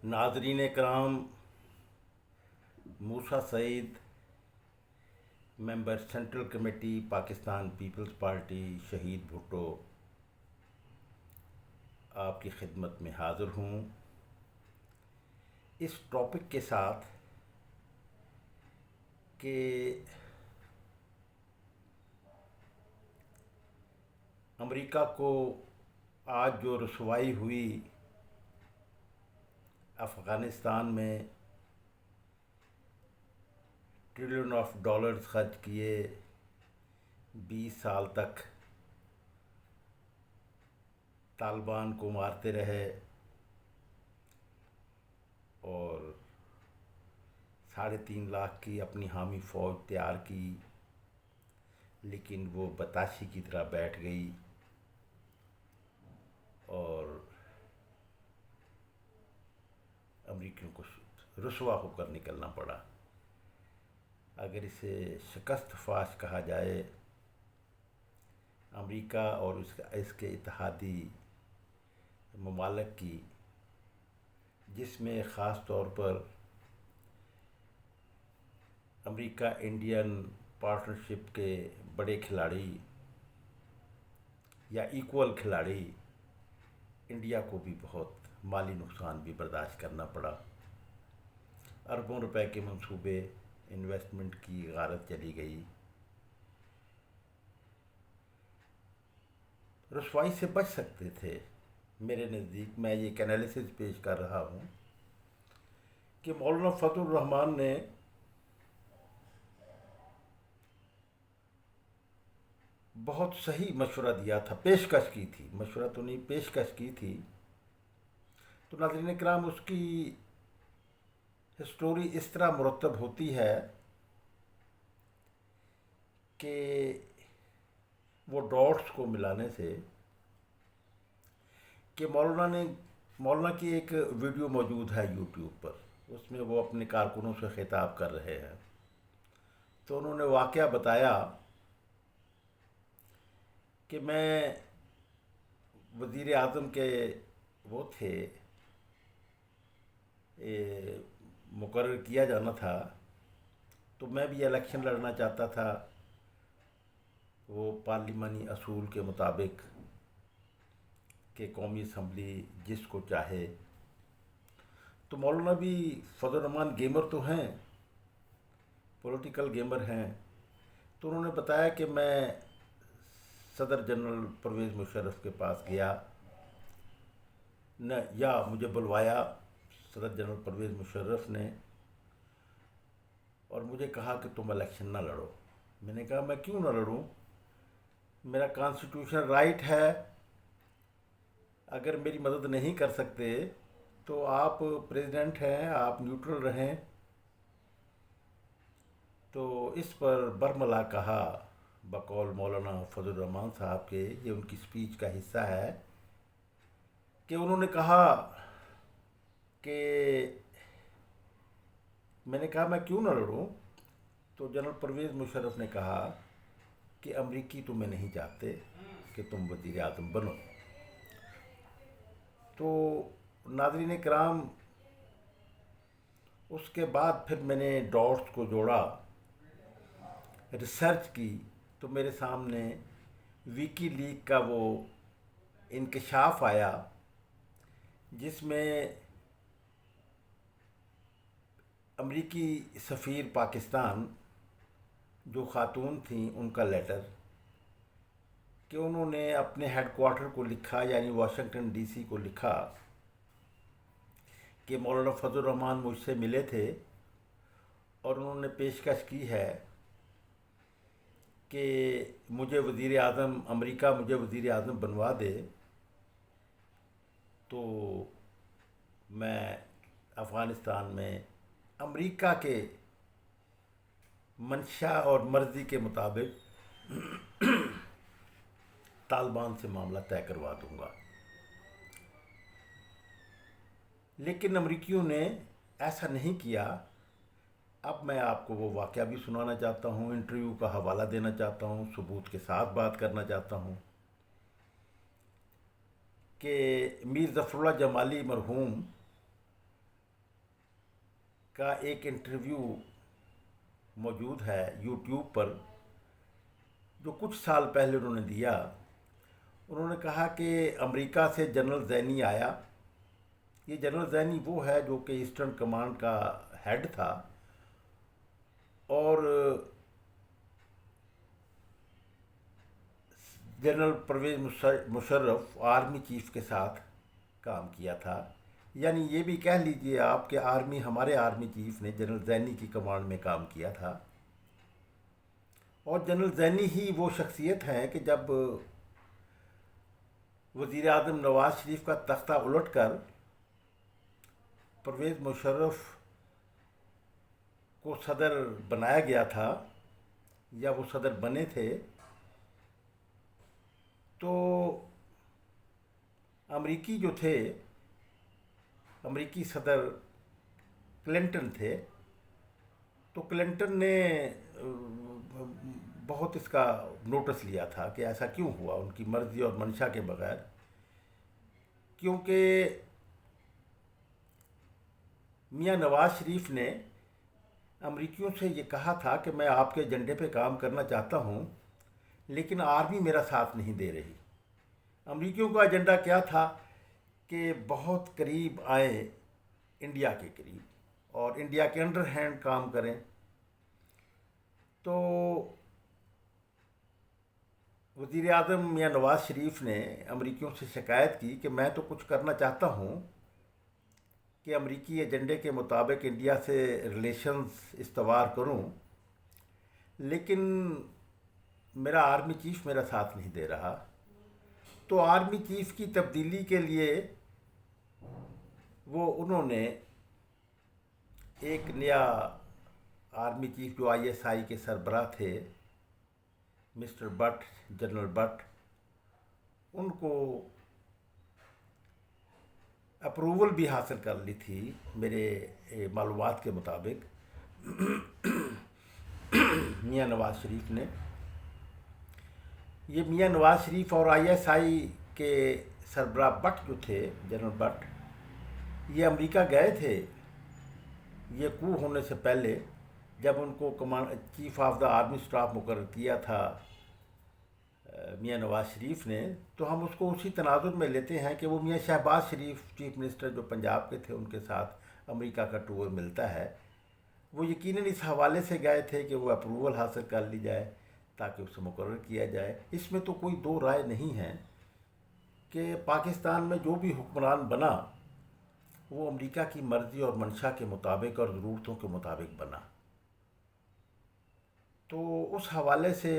ناظرین کرام، Musa Saeed, member central committee Pakistan Peoples Party شہید بھٹو، آپ کی خدمت میں حاضر ہوں اس ٹاپک کے ساتھ کہ امریکہ کو آج جو رسوائی ہوئی افغانستان میں ٹریلین آف ڈالرز خرچ کیے، 20 سال تک طالبان کو مارتے رہے اور 3.5 لاکھ کی اپنی حامی فوج تیار کی، لیکن وہ بتاشی کی طرح بیٹھ گئی اور امریکیوں کو رسوا ہو کر نکلنا پڑا۔ اگر اسے شکست فاش کہا جائے، امریکہ اور اس کے اتحادی ممالک کی، جس میں خاص طور پر امریکہ انڈین پارٹنرشپ کے بڑے کھلاڑی یا ایکول کھلاڑی، انڈیا کو بھی بہت مالی نقصان بھی برداشت کرنا پڑا۔ اربوں روپے کے منصوبے، انویسٹمنٹ کی غارت چلی گئی۔ رسوائی سے بچ سکتے تھے۔ میرے نزدیک، میں یہ ایک انالیسز پیش کر رہا ہوں کہ مولانا فضل الرحمان نے بہت صحیح مشورہ دیا تھا، پیشکش کی تھی، مشورہ تو نہیں، پیشکش کی تھی۔ تو ناظرین کرام، اس کی ہسٹوری اس طرح مرتب ہوتی ہے کہ وہ ڈاٹس کو ملانے سے کہ مولانا کی ایک ویڈیو موجود ہے یوٹیوب پر، اس میں وہ اپنے کارکنوں سے خطاب کر رہے ہیں۔ تو انہوں نے واقعہ بتایا کہ میں وزیر اعظم کے وہ تھے، مقرر کیا جانا تھا، تو میں بھی الیکشن لڑنا چاہتا تھا وہ پارلیمانی اصول کے مطابق کہ قومی اسمبلی جس کو چاہے۔ تو مولانا بھی فضل الرحمان گیمر تو ہیں، پولیٹیکل گیمر ہیں، تو انہوں نے بتایا کہ میں صدر جنرل پرویز مشرف کے پاس گیا، یا مجھے بلوایا صدر جنرل پرویز مشرف نے، اور مجھے کہا کہ تم الیکشن نہ لڑو۔ میں نے کہا میں کیوں نہ لڑوں؟ میرا کانسٹیٹیوشن رائٹ ہے، اگر میری مدد نہیں کر سکتے تو آپ پریزیڈنٹ ہیں، آپ نیوٹرل رہیں۔ تو اس پر برملا کہا، بقول مولانا فضل الرحمان صاحب کے، یہ ان کی سپیچ کا حصہ ہے، کہ انہوں نے کہا کہ میں نے کہا میں کیوں نہ لڑوں؟ تو جنرل پرویز مشرف نے کہا کہ امریکی تمہیں نہیں چاہتے کہ تم وزیر اعظم بنو۔ تو ناظرین کرام، اس کے بعد پھر میں نے ڈاٹس کو جوڑا، ریسرچ کی، تو میرے سامنے ویکی لیگ کا وہ انکشاف آیا، جس میں امریکی سفیر پاکستان جو خاتون تھیں، ان کا لیٹر، کہ انہوں نے اپنے ہیڈ کوارٹر کو لکھا، یعنی واشنگٹن ڈی سی کو لکھا، کہ مولانا فضل الرحمان مجھ سے ملے تھے اور انہوں نے پیشکش کی ہے کہ مجھے وزیر اعظم، امریکہ مجھے وزیر اعظم بنوا دے، تو میں افغانستان میں امریکہ کے منشا اور مرضی کے مطابق طالبان سے معاملہ طے کروا دوں گا۔ لیکن امریکیوں نے ایسا نہیں کیا۔ اب میں آپ کو وہ واقعہ بھی سنانا چاہتا ہوں، انٹرویو کا حوالہ دینا چاہتا ہوں، ثبوت کے ساتھ بات کرنا چاہتا ہوں کہ میر ظفر اللہ جمالی مرحوم کا ایک انٹرویو موجود ہے یوٹیوب پر، جو کچھ سال پہلے انہوں نے دیا۔ انہوں نے کہا کہ امریکہ سے جنرل زینی آیا۔ یہ جنرل زینی وہ ہے جو کہ ایسٹرن کمانڈ کا ہیڈ تھا، اور general Pervez Musharraf army chief کے ساتھ کام کیا تھا۔ یعنی یہ بھی کہہ لیجئے آپ کہ ہمارے آرمی چیف نے جنرل زینی کی کمانڈ میں کام کیا تھا۔ اور جنرل زینی ہی وہ شخصیت ہیں کہ جب وزیر اعظم نواز شریف کا تختہ الٹ کر پرویز مشرف کو صدر بنایا گیا تھا، یا وہ صدر بنے تھے، تو امریکی صدر کلنٹن تھے۔ تو کلنٹن نے بہت اس کا نوٹس لیا تھا کہ ایسا کیوں ہوا ان کی مرضی اور منشا کے بغیر، کیونکہ میاں نواز شریف نے امریکیوں سے یہ کہا تھا کہ میں آپ کے ایجنڈے پہ کام کرنا چاہتا ہوں، لیکن آرمی میرا ساتھ نہیں دے رہی۔ امریکیوں کا ایجنڈا کیا تھا کہ بہت قریب آئیں انڈیا کے قریب اور انڈیا کے انڈر ہینڈ کام کریں۔ تو وزیر اعظم میاں نواز شریف نے امریکیوں سے شکایت کی کہ میں تو کچھ کرنا چاہتا ہوں کہ امریکی ایجنڈے کے مطابق انڈیا سے ریلیشنز استوار کروں، لیکن میرا آرمی چیف میرا ساتھ نہیں دے رہا۔ تو آرمی چیف کی تبدیلی کے لیے انہوں نے ایک نیا آرمی چیف جو ISI کے سربراہ تھے مسٹر بٹ، جنرل بٹ، ان کو اپروول بھی حاصل کر لی تھی میرے معلومات کے مطابق میاں نواز شریف نے۔ یہ میاں نواز شریف اور ISI کے سربراہ بٹ جو تھے، جنرل بٹ، یہ امریکہ گئے تھے یہ کو ہونے سے پہلے، جب ان کو chief of the army staff مقرر کیا تھا میاں نواز شریف نے۔ تو ہم اس کو اسی تناظر میں لیتے ہیں کہ وہ میاں شہباز شریف چیف منسٹر جو پنجاب کے تھے، ان کے ساتھ امریکہ کا ٹور ملتا ہے۔ وہ یقیناً اس حوالے سے گئے تھے کہ وہ اپروول حاصل کر لی جائے تاکہ اسے مقرر کیا جائے۔ اس میں تو کوئی دو رائے نہیں ہے کہ پاکستان میں جو بھی حکمران بنا وہ امریکہ کی مرضی اور منشا کے مطابق اور ضرورتوں کے مطابق بنا۔ تو اس حوالے سے،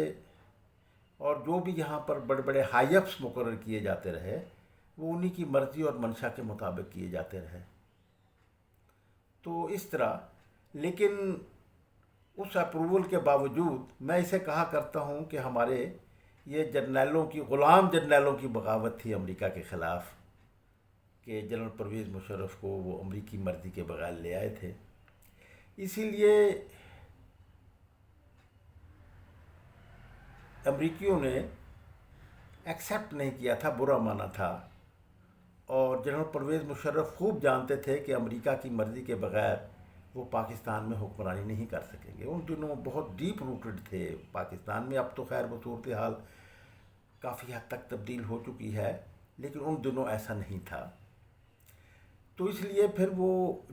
اور جو بھی یہاں پر بڑے بڑے ہائی اپس مقرر کیے جاتے رہے، وہ انہی کی مرضی اور منشا کے مطابق کیے جاتے رہے۔ تو اس طرح، لیکن اس اپروول کے باوجود میں اسے کہا کرتا ہوں کہ ہمارے یہ غلام جرنیلوں کی بغاوت تھی امریکہ کے خلاف، کہ جنرل پرویز مشرف کو وہ امریکی مرضی کے بغیر لے آئے تھے۔ اسی لیے امریکیوں نے ایکسیپٹ نہیں کیا تھا، برا مانا تھا، اور جنرل پرویز مشرف خوب جانتے تھے کہ امریکہ کی مرضی کے بغیر وہ پاکستان میں حکمرانی نہیں کر سکیں گے۔ ان دنوں بہت ڈیپ روٹڈ تھے پاکستان میں۔ اب تو خیر وہ صورتحال کافی حد تک تبدیل ہو چکی ہے، لیکن ان دنوں ایسا نہیں تھا۔ تو اس لیے پھر وہ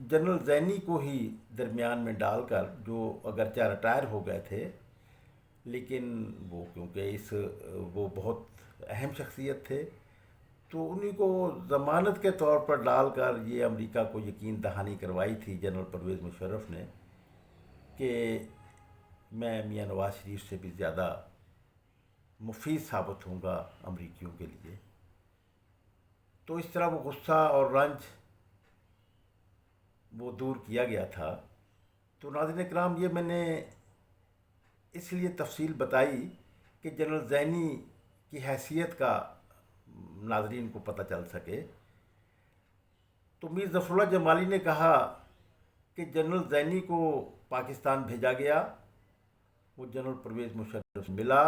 جنرل زینی کو ہی درمیان میں ڈال کر، جو اگرچہ ریٹائر ہو گئے تھے، لیکن وہ کیونکہ وہ بہت اہم شخصیت تھے، تو انہی کو ضمانت کے طور پر ڈال کر یہ امریکہ کو یقین دہانی کروائی تھی جنرل پرویز مشرف نے کہ میں میاں نواز شریف سے بھی زیادہ مفید ثابت ہوں گا امریکیوں کے لیے۔ تو اس طرح وہ غصہ اور رنج وہ دور کیا گیا تھا۔ تو ناظرین کرام، یہ میں نے اس لیے تفصیل بتائی کہ جنرل زینی کی حیثیت کا ناظرین کو پتہ چل سکے۔ تو میر ظفر اللہ جمالی نے کہا کہ جنرل زینی کو پاکستان بھیجا گیا، وہ جنرل پرویز مشرف سے ملا،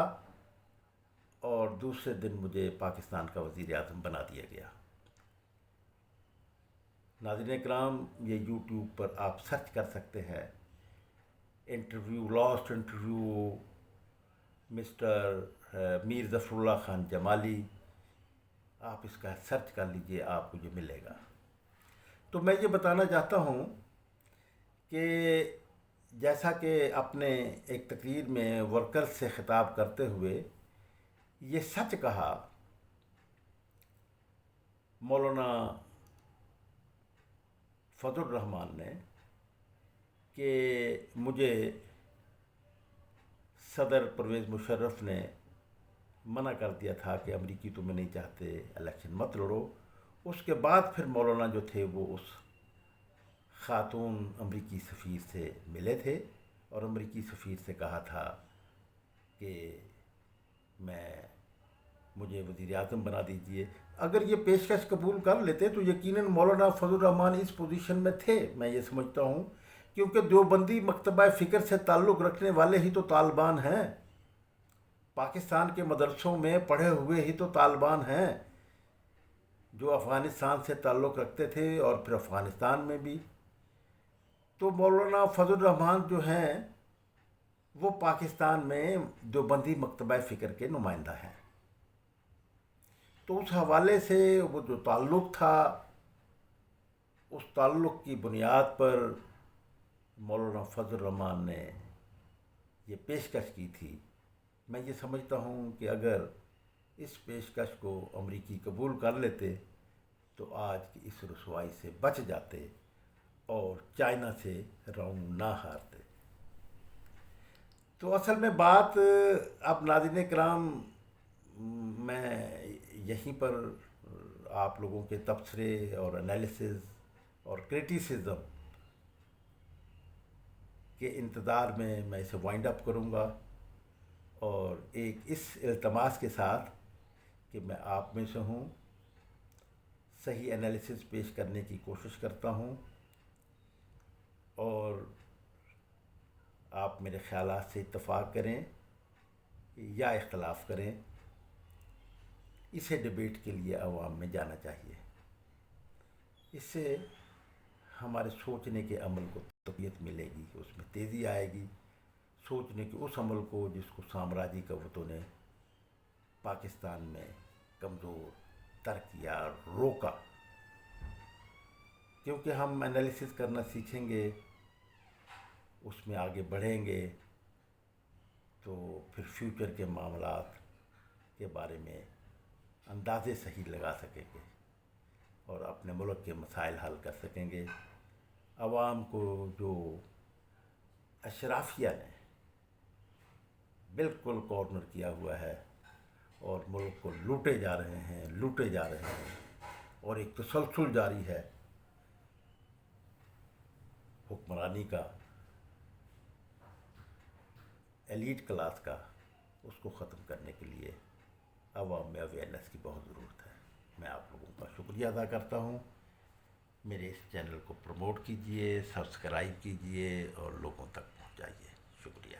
اور دوسرے دن مجھے پاکستان کا وزیر اعظم بنا دیا گیا۔ ناظرین کرام، یہ یوٹیوب پر آپ سرچ کر سکتے ہیں انٹرویو، لاسٹ انٹرویو مسٹر میر ظفر اللہ خان جمالی. آپ اس کا سرچ کر لیجئے، آپ کو یہ ملے گا. تو میں یہ بتانا چاہتا ہوں کہ جیسا کہ اپنے ایک تقریر میں ورکرز سے خطاب کرتے ہوئے یہ سچ کہا مولانا فضل الرحمان نے کہ مجھے صدر پرویز مشرف نے منع کر دیا تھا کہ امریکی تمہیں نہیں چاہتے، الیکشن مت لڑو. اس کے بعد پھر مولانا جو تھے وہ اس خاتون امریکی سفیر سے ملے تھے اور امریکی سفیر سے کہا تھا کہ مجھے وزیر اعظم بنا دیجئے. اگر یہ پیشکش قبول کر لیتے تو یقیناً مولانا فضل الرحمان اس پوزیشن میں تھے، میں یہ سمجھتا ہوں، کیونکہ دیوبندی مکتبہ فکر سے تعلق رکھنے والے ہی تو طالبان ہیں. پاکستان کے مدرسوں میں پڑھے ہوئے ہی تو طالبان ہیں جو افغانستان سے تعلق رکھتے تھے اور پھر افغانستان میں بھی. تو مولانا فضل الرحمان جو ہیں وہ پاکستان میں دیوبندی مکتبہ فکر کے نمائندہ ہیں. تو اس حوالے سے وہ جو تعلق تھا، اس تعلق کی بنیاد پر مولانا فضل الرحمان نے یہ پیشکش کی تھی. میں یہ سمجھتا ہوں کہ اگر اس پیشکش کو امریکی قبول کر لیتے تو آج کی اس رسوائی سے بچ جاتے اور چائنا سے راؤنڈ نہ ہارتے. تو اصل میں بات اب ناظرین کرام، میں یہیں پر آپ لوگوں کے تبصرے اور انالیسز اور کرٹیسزم کے انتظار میں اسے وائنڈ اپ کروں گا، اور ایک اس التماس کے ساتھ کہ میں آپ میں سے ہوں، صحیح انالیسز پیش کرنے کی کوشش کرتا ہوں اور آپ میرے خیالات سے اتفاق کریں یا اختلاف کریں. اسے ڈیبیٹ کے لیے عوام میں جانا چاہیے. اس سے ہمارے سوچنے کے عمل کو تقویت ملے گی، اس میں تیزی آئے گی. سوچنے کے اس عمل کو جس کو سامراجی قوتوں نے پاکستان میں کمزور تر کیا، روکا. کیونکہ ہم انالیسس کرنا سیکھیں گے، اس میں آگے بڑھیں گے تو پھر فیوچر کے معاملات کے بارے میں اندازے صحیح لگا سکیں گے اور اپنے ملک کے مسائل حل کر سکیں گے. عوام کو جو اشرافیہ نے بالکل کارنر کیا ہوا ہے اور ملک کو لوٹے جا رہے ہیں اور ایک تسلسل جاری ہے حکمرانی کا، ایلیٹ کلاس کا، اس کو ختم کرنے کے لیے عوام میں اویئرنیس کی بہت ضرورت ہے. میں آپ لوگوں کا شکریہ ادا کرتا ہوں. میرے اس چینل کو پروموٹ کیجئے، سبسکرائب کیجئے اور لوگوں تک پہنچائیے. شکریہ.